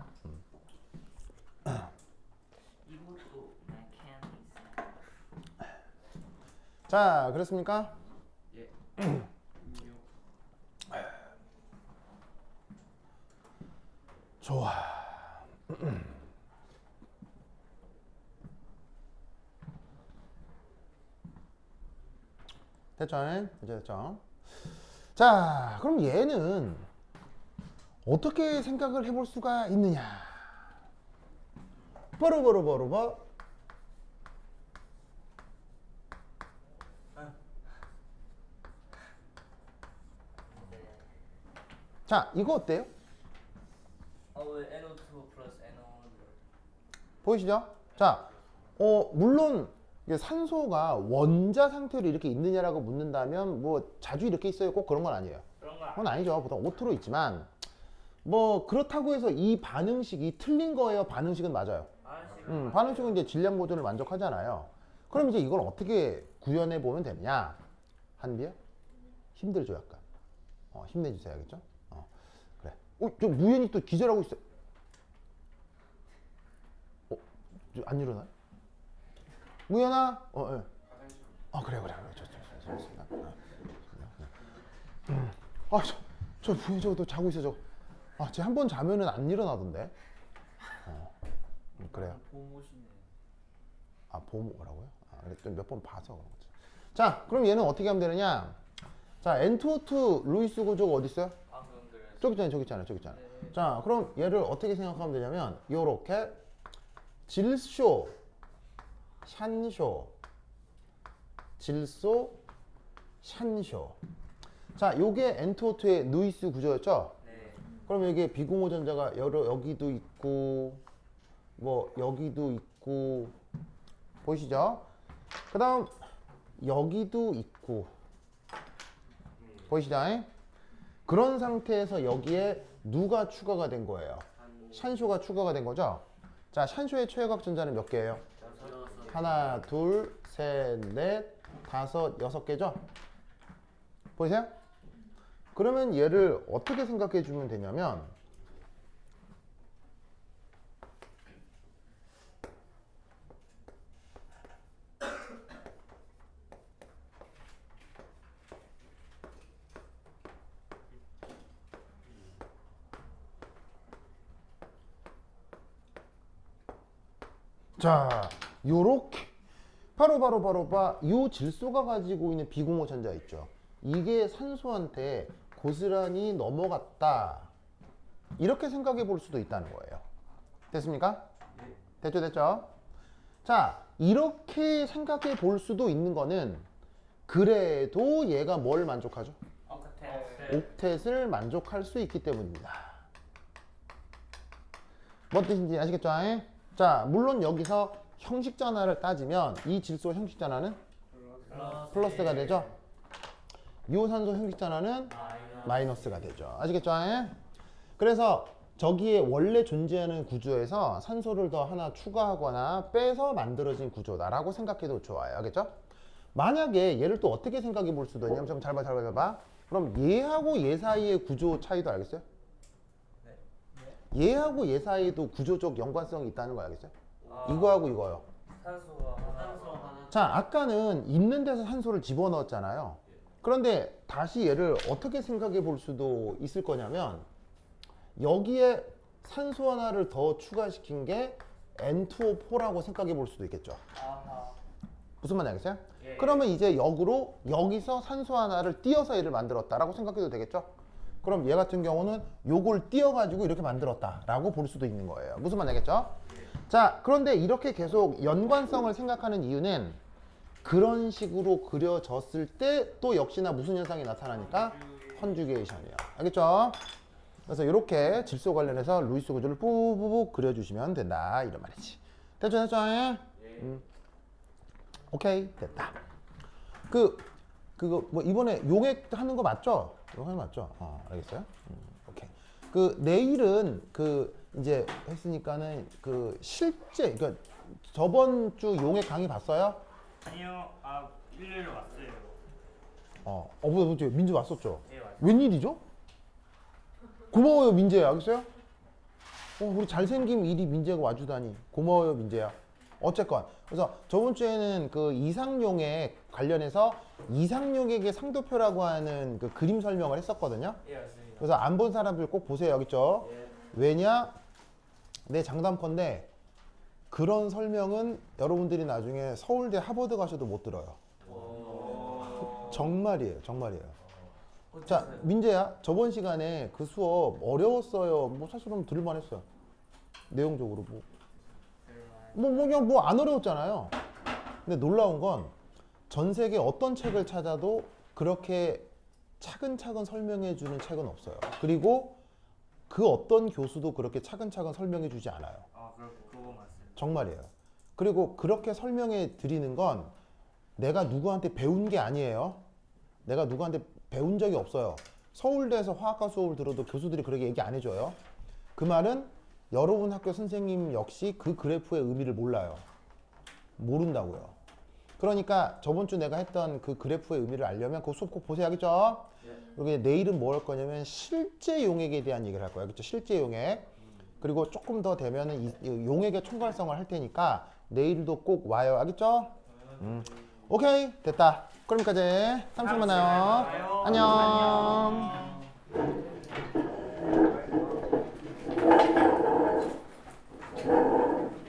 이것도 메커니즘. 자, 그렇습니까? 예. 좋아. 됐죠? 이제 됐죠? 자, 그럼 얘는 어떻게 생각을 해볼 수가 있느냐? 버르버르버르버. 자, 이거 어때요? 왜 NO2 플러스 NO1? 보이시죠? 자, 물론 이게 산소가 원자 상태로 이렇게 있느냐라고 묻는다면 뭐 자주 이렇게 있어요. 꼭 그런 건 아니에요. 그런 거 그건 아니죠. 보통 오토로 있지만 뭐 그렇다고 해서 이 반응식이 틀린 거예요. 반응식은 맞아요. 반응식은 이제 질량 보존을 만족하잖아요. 그럼 이제 이걸 어떻게 구현해 보면 되느냐? 한비야? 힘들죠, 약간. 힘내주세요, 알겠죠? 그래. 저 무현이 또 기절하고 있어. 안 일어나요? 무현아? 예. 그래. 좋습니다. 저 무현 저거 또 자고 있어, 저거. 쟤 한 번 자면은 안 일어나던데. 그래요. 보모시네. 보모라고요? 좀 몇 번 봐서 그런 거지. 자, 그럼 얘는 어떻게 하면 되느냐? 자, N2O2 루이스 구조가 어디 있어요? 저기 있잖아요. 네. 자, 그럼 얘를 어떻게 생각하면 되냐면 요렇게 질쇼, 샨쇼, 질소, 샨쇼. 자, 요게 N2O2의 루이스 구조였죠? 네. 그럼 여기에 비공호 전자가 여기도 있고 뭐 여기도 있고 보이시죠? 그 다음 여기도 있고 보이시죠? 그런 상태에서 여기에 누가 추가가 된 거예요? 샨쇼가 추가가 된 거죠? 자, 샨쇼의 최외곽 전자는 몇 개예요? 하나, 둘, 셋, 넷, 다섯, 6개죠? 보이세요? 그러면 얘를 어떻게 생각해 주면 되냐면 자, 요렇게 바로 요 질소가 가지고 있는 비공호 전자 있죠. 이게 산소한테 고스란히 넘어갔다. 이렇게 생각해 볼 수도 있다는 거예요. 됐습니까? 됐죠? 자, 이렇게 생각해 볼 수도 있는 거는 그래도 얘가 뭘 만족하죠? 옥텟을 만족할 수 있기 때문입니다. 뭔 뜻인지 아시겠죠? 자, 물론 여기서 형식 전화를 따지면 이 질소 형식 전화는 플러스가 되죠. 이산소 형식 전화는 마이너스가 되죠. 아시겠죠? 그래서 저기에 원래 존재하는 구조에서 산소를 더 하나 추가하거나 빼서 만들어진 구조다라고 생각해도 좋아요. 알겠죠? 만약에 얘를 또 어떻게 생각해 볼 수도 있냐면 좀 잘 봐. 그럼 얘하고 얘 사이의 구조 차이도 알겠어요? 얘하고 얘 사이에도 구조적 연관성이 있다는 거 알겠어요? 이거하고 이거요. 산소와 하나. 자, 아까는 있는 데서 산소를 집어넣었잖아요. 그런데 다시 얘를 어떻게 생각해 볼 수도 있을 거냐면 여기에 산소 하나를 더 추가시킨 게 N2O4라고 생각해 볼 수도 있겠죠. 아하. 무슨 말인지 알겠어요? 예. 그러면 이제 역으로 여기서 산소 하나를 띄어서 얘를 만들었다라고 생각해도 되겠죠? 그럼 얘 같은 경우는 요걸 띄어가지고 이렇게 만들었다라고 볼 수도 있는 거예요. 무슨 말인지 알겠죠? 자, 그런데 이렇게 계속 연관성을 생각하는 이유는 그런 식으로 그려졌을 때 또 역시나 무슨 현상이 나타나니까 컨주게이션이에요. 알겠죠? 그래서 이렇게 질소 관련해서 루이스 구조를 뿌뿌뿌 그려주시면 된다 이런 말이지. 됐죠? 오케이, 됐다. 그거 뭐 이번에 용액 하는 거 맞죠? 이거 하는 거 맞죠? 알겠어요? 오케이. 내일은 이제 했으니까는 실제 그러니까 저번 주 용액 강의 봤어요? 아니요. 아 일요일에 왔어요. 민재 왔었죠? 예 왔어요. 웬일이죠? 고마워요 민재야. 알겠어요? 우리 잘생김 일이 민재가 와주다니 고마워요 민재야. 어쨌건 그래서 저번 주에는 이상용액 관련해서 이상용액의 상도표라고 하는 그림 설명을 했었거든요. 예 왔습니다. 그래서 안 본 사람들 꼭 보세요. 여기 있죠? 예. 왜냐? 내 장담컨대 그런 설명은 여러분들이 나중에 서울대 하버드 가셔도 못 들어요. 정말이에요. 자, 민재야, 저번 시간에 그 수업 어려웠어요. 뭐 사실은 들을만 했어요. 내용적으로 그냥 안 어려웠잖아요. 근데 놀라운 건 전 세계 어떤 책을 찾아도 그렇게 차근차근 설명해 주는 책은 없어요. 그리고 그 어떤 교수도 그렇게 차근차근 설명해 주지 않아요. 아 그거 맞습니다. 정말이에요. 그리고 그렇게 설명해 드리는 건 내가 누구한테 배운 게 아니에요. 내가 누구한테 배운 적이 없어요. 서울대에서 화학과 수업을 들어도 교수들이 그렇게 얘기 안 해줘요. 그 말은 여러분 학교 선생님 역시 그 그래프의 의미를 몰라요. 모른다고요. 그러니까 저번 주 내가 했던 그 그래프의 의미를 알려면 그 수업 꼭 보세요. 알겠죠? 그리고 내일은 뭐 할 거냐면 실제 용액에 대한 얘기를 할 거예요. 알겠죠? 실제 용액. 그리고 조금 더 되면은 이 용액의 총괄성을 할 테니까 내일도 꼭 와요. 알겠죠? 오케이, 됐다. 그럼 여기까지. 다음 주에 만나요. 안녕.